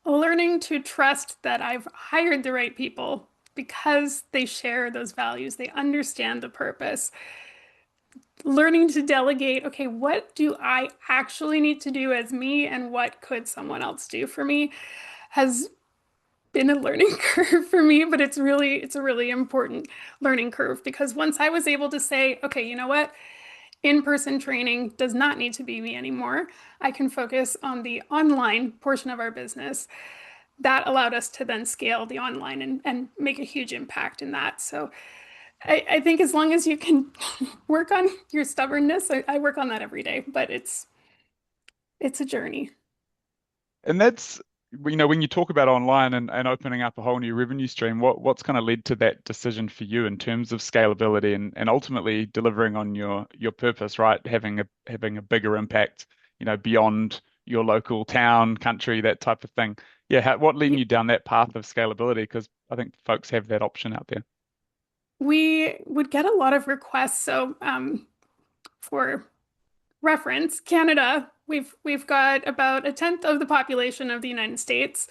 Speaker 2: learning to trust that I've hired the right people because they share those values, they understand the purpose. Learning to delegate, okay, what do I actually need to do as me and what could someone else do for me has been a learning curve for me, but it's a really important learning curve because once I was able to say, okay, you know what? In-person training does not need to be me anymore. I can focus on the online portion of our business. That allowed us to then scale the online and make a huge impact in that. So I think as long as you can work on your stubbornness, I work on that every day, but it's a journey.
Speaker 1: And that's, when you talk about online and opening up a whole new revenue stream, what's kind of led to that decision for you in terms of scalability and ultimately delivering on your purpose, right? Having a bigger impact, beyond your local town, country, that type of thing. Yeah, what led you down that path of scalability? Because I think folks have that option out there.
Speaker 2: We would get a lot of requests. So, for reference, Canada, we've got about a tenth of the population of the United States,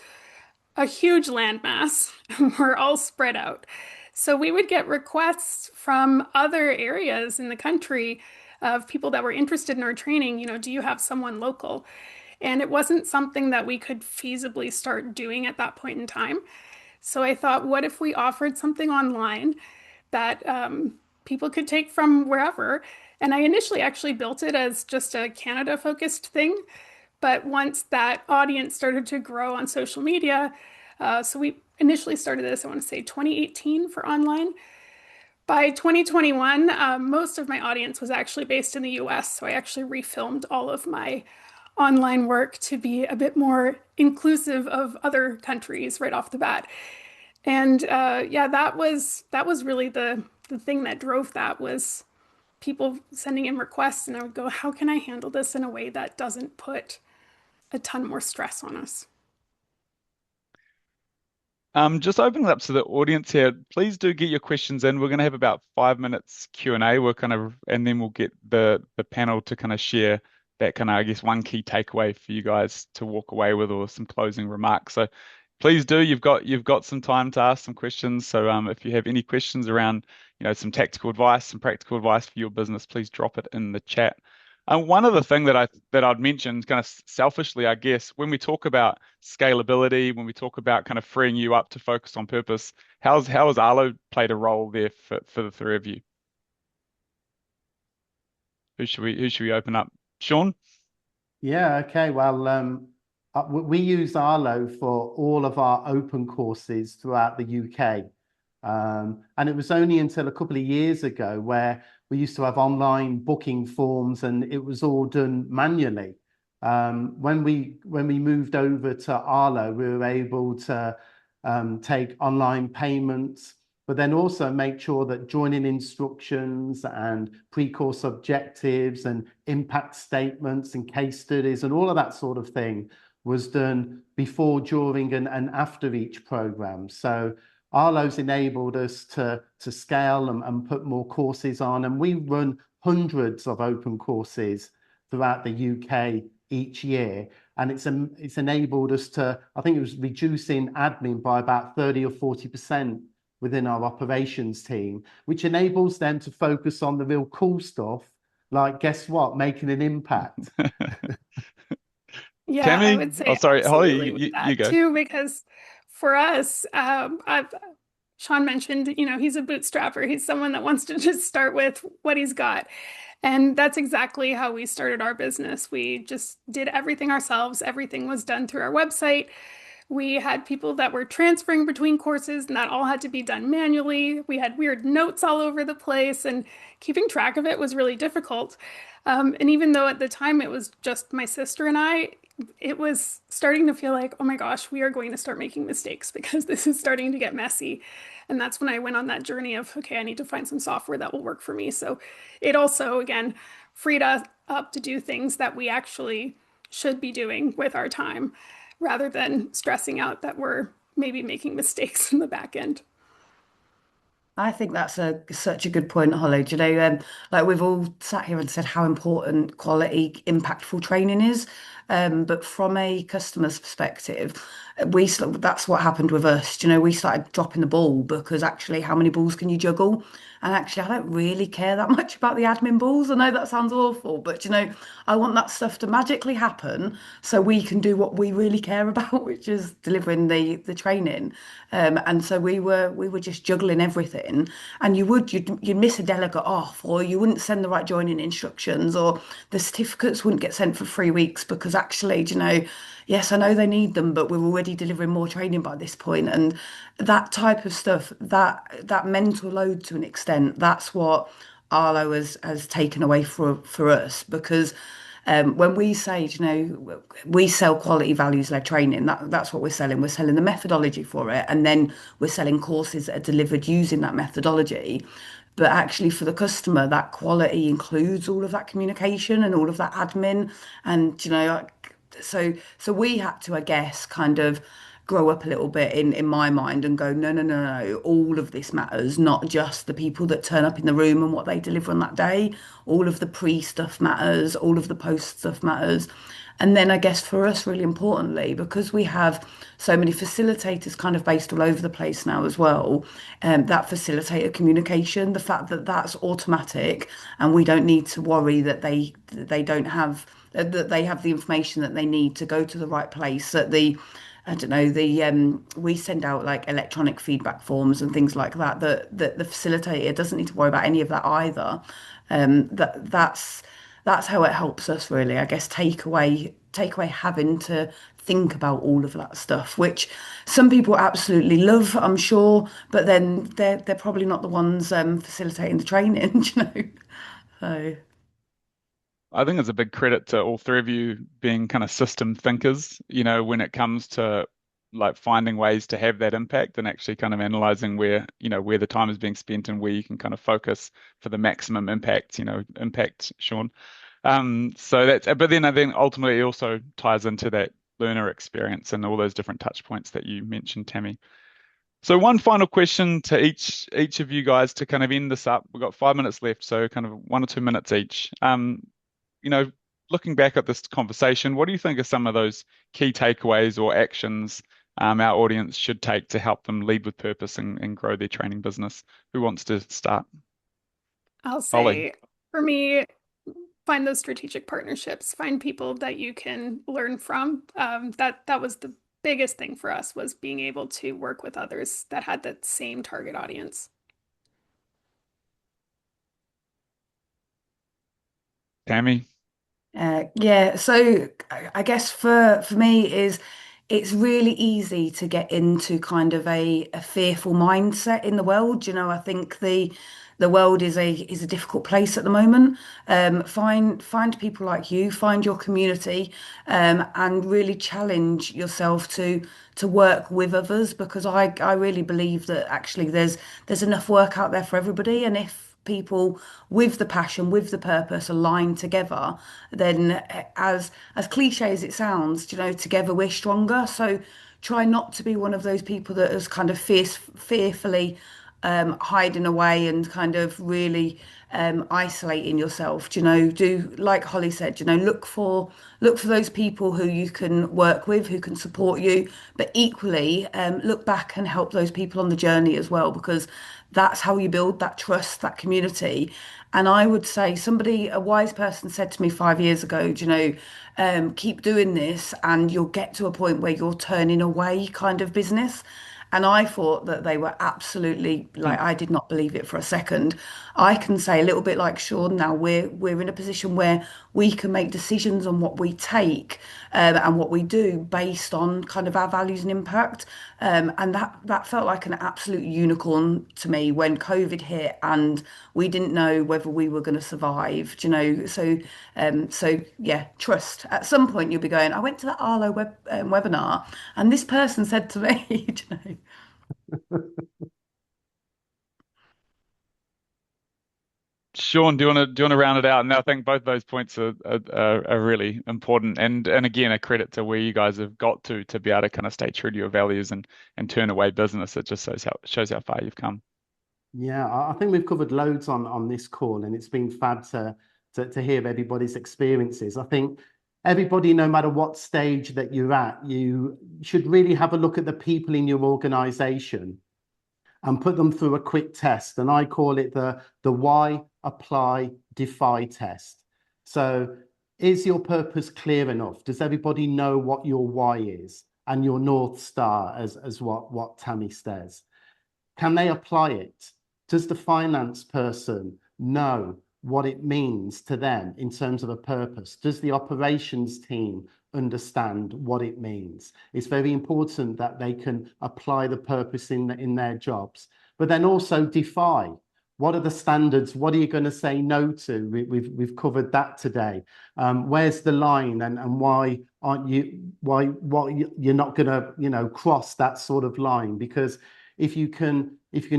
Speaker 2: a huge landmass. We're all spread out. So we would get requests from other areas in the country of people that were interested in our training. Do you have someone local? And it wasn't something that we could feasibly start doing at that point in time. So I thought, what if we offered something online that people could take from wherever? And I initially actually built it as just a Canada focused thing. But once that audience started to grow on social media, so we initially started this, I want to say 2018 for online. By 2021, most of my audience was actually based in the US. So I actually refilmed all of my online work to be a bit more inclusive of other countries right off the bat. And yeah, that was really the thing that drove that was people sending in requests, and I would go, how can I handle this in a way that doesn't put a ton more stress on us?
Speaker 1: Just opening it up to the audience here. Please do get your questions in. We're going to have about 5 minutes Q&A. And then we'll get the panel to kind of share that kind of, I guess, one key takeaway for you guys to walk away with or some closing remarks. So please do. You've got some time to ask some questions. So if you have any questions around, some tactical advice, some practical advice for your business, please drop it in the chat. One other thing that I'd mentioned, kind of selfishly, I guess, when we talk about scalability, when we talk about kind of freeing you up to focus on purpose, how has Arlo played a role there for the three of you? Who should we open up? Sean?
Speaker 3: Yeah, okay. Well, we use Arlo for all of our open courses throughout the UK. And it was only until a couple of years ago where we used to have online booking forms and it was all done manually. When we moved over to Arlo, we were able to take online payments, but then also make sure that joining instructions and pre-course objectives and impact statements and case studies and all of that sort of thing was done before, during, and after each program. So Arlo's enabled us to scale and put more courses on, and we run hundreds of open courses throughout the UK each year. And it's enabled us to, I think it was reducing admin by about 30 or 40% within our operations team, which enables them to focus on the real cool stuff, like, guess what, making an impact.
Speaker 2: Yeah, I
Speaker 1: Tammy?
Speaker 2: would
Speaker 1: Oh,
Speaker 2: say
Speaker 1: sorry,
Speaker 2: absolutely
Speaker 1: Holly,
Speaker 2: with
Speaker 1: you
Speaker 2: that
Speaker 1: go.
Speaker 2: too, because for us, Sean mentioned, he's a bootstrapper. He's someone that wants to just start with what he's got. And that's exactly how we started our business. We just did everything ourselves. Everything was done through our website. We had people that were transferring between courses, and that all had to be done manually. We had weird notes all over the place, and keeping track of it was really difficult. And even though at the time it was just my sister and I, it was starting to feel like, oh my gosh, we are going to start making mistakes because this is starting to get messy. And that's when I went on that journey of, okay, I need to find some software that will work for me. So it also, again, freed us up to do things that we actually should be doing with our time rather than stressing out that we're maybe making mistakes in the back end.
Speaker 4: I think that's such a good point, Holly. Do you know, like we've all sat here and said how important quality, impactful training is. But from a customer's perspective, that's what happened with us. Do you know, we started dropping the ball because actually, how many balls can you juggle? And actually, I don't really care that much about the admin balls. I know that sounds awful, but you know, I want that stuff to magically happen so we can do what we really care about, which is delivering the training. And so we were just juggling everything, and you'd miss a delegate off, or you wouldn't send the right joining instructions, or the certificates wouldn't get sent for 3 weeks because actually, do you know, yes, I know they need them, but we're already delivering more training by this point, and that type of stuff, that mental load to an extent, that's what Arlo has taken away for us because. When we say, you know, we sell quality values-led training, that's what we're selling. We're selling the methodology for it, and then we're selling courses that are delivered using that methodology. But actually, for the customer, that quality includes all of that communication and all of that admin, and you know, so we had to, I guess, kind of grow up a little bit in my mind and go, no, no, no, no, all of this matters, not just the people that turn up in the room and what they deliver on that day. All of the pre stuff matters, all of the post stuff matters. And then I guess for us, really importantly, because we have so many facilitators kind of based all over the place now as well, that facilitator communication, the fact that that's automatic and we don't need to worry that they don't have that they have the information that they need to go to the right place, that the I don't know, we send out like electronic feedback forms and things like that, that the facilitator doesn't need to worry about any of that either. That's how it helps us really, I guess, take away having to think about all of that stuff, which some people absolutely love, I'm sure, but then they're probably not the ones facilitating the training, you know. So
Speaker 1: I think it's a big credit to all three of you being kind of system thinkers, when it comes to like finding ways to have that impact and actually kind of analyzing where the time is being spent and where you can kind of focus for the maximum impact, Sean. But then I think ultimately it also ties into that learner experience and all those different touch points that you mentioned, Tammy. So one final question to each of you guys to kind of end this up. We've got 5 minutes left, so kind of 1 or 2 minutes each. You know, looking back at this conversation, what do you think are some of those key takeaways or actions our audience should take to help them lead with purpose and grow their training business? Who wants to start?
Speaker 2: I'll
Speaker 1: Ollie.
Speaker 2: say for me, find those strategic partnerships, find people that you can learn from. That was the biggest thing for us was being able to work with others that had that same target audience.
Speaker 1: Tammy.
Speaker 4: Yeah, so I guess for me is it's really easy to get into kind of a fearful mindset in the world. You know, I think the world is a difficult place at the moment. Find people like you, find your community, and really challenge yourself to work with others because I really believe that actually there's enough work out there for everybody, and if people with the passion, with the purpose align together, then as cliche as it sounds, you know, together we're stronger. So try not to be one of those people that is kind of fearfully hiding away and kind of really isolating yourself. Do you know, do like Holly said, you know, look for those people who you can work with, who can support you, but equally look back and help those people on the journey as well, because that's how you build that trust, that community. And I would say a wise person said to me 5 years ago, do you know, keep doing this and you'll get to a point where you're turning away kind of business. And I thought that they were absolutely
Speaker 1: Hmm.
Speaker 4: like I did not believe it for a second. I can say a little bit like Sean now, we're in a position where we can make decisions on what we take and what we do based on kind of our values and impact. And that felt like an absolute unicorn to me when COVID hit and we didn't know whether we were going to survive, do you know. So yeah, trust. At some point you'll be going, I went to that Arlo webinar and this person said to me, do you know.
Speaker 1: Sean, do you want to round it out? And I think both those points are really important, and again, a credit to where you guys have got to be able to kind of stay true to your values and turn away business. It just shows how far you've come.
Speaker 3: Yeah, I think we've covered loads on this call, and it's been fab to hear everybody's experiences. I think everybody, no matter what stage that you're at, you should really have a look at the people in your organization and put them through a quick test. And I call it the why, apply, defy test. So is your purpose clear enough? Does everybody know what your why is and your North Star, as what Tammy says? Can they apply it? Does the finance person know what it means to them in terms of a purpose? Does the operations team understand what it means? It's very important that they can apply the purpose in their jobs, but then also defy. What are the standards? What are you going to say no to? We've covered that today. Where's the line, and why aren't you? Why you're not going to cross that sort of line? Because if you can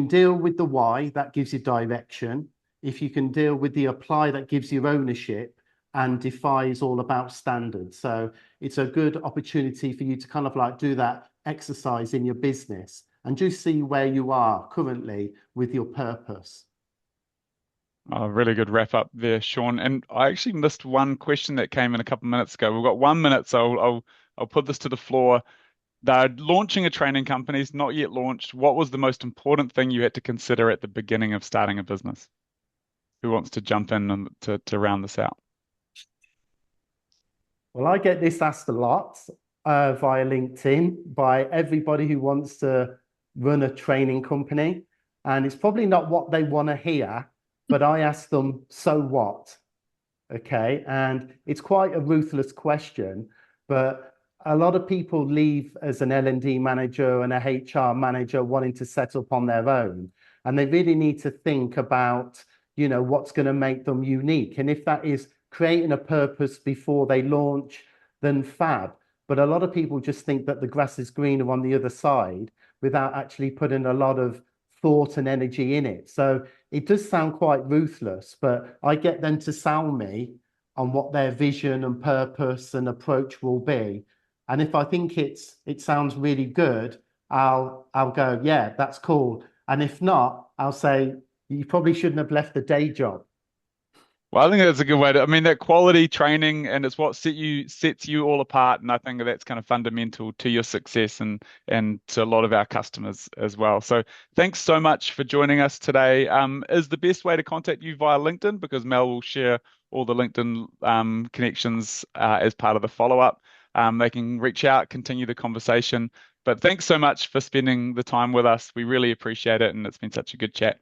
Speaker 3: deal with the why, that gives you direction. If you can deal with the apply, that gives you ownership, and defy is all about standards. So it's a good opportunity for you to kind of like do that exercise in your business and just see where you are currently with your purpose.
Speaker 1: Oh, really good wrap up there, Sean. And I actually missed one question that came in a couple of minutes ago. We've got 1 minute, so I'll put this to the floor. They're launching a training company, it's not yet launched. What was the most important thing you had to consider at the beginning of starting a business? Who wants to jump in and to round this out?
Speaker 3: Well, I get this asked a lot via LinkedIn by everybody who wants to run a training company. And it's probably not what they want to hear, but I ask them, so what? Okay. And it's quite a ruthless question, but a lot of people leave as an L&D manager and a HR manager wanting to set up on their own. And they really need to think about, what's going to make them unique. And if that is creating a purpose before they launch, then fab. But a lot of people just think that the grass is greener on the other side without actually putting a lot of thought and energy in it. So it does sound quite ruthless, but I get them to sell me on what their vision and purpose and approach will be. And if I think it sounds really good, I'll go, yeah, that's cool. And if not, I'll say, you probably shouldn't have left the day job.
Speaker 1: Well, I think that's a good way to, I mean, that quality training and it's what sets you all apart. And I think that's kind of fundamental to your success and to a lot of our customers as well. So thanks so much for joining us today. Is the best way to contact you via LinkedIn because Mel will share all the LinkedIn connections as part of the follow-up. They can reach out, continue the conversation. But thanks so much for spending the time with us. We really appreciate it, and it's been such a good chat.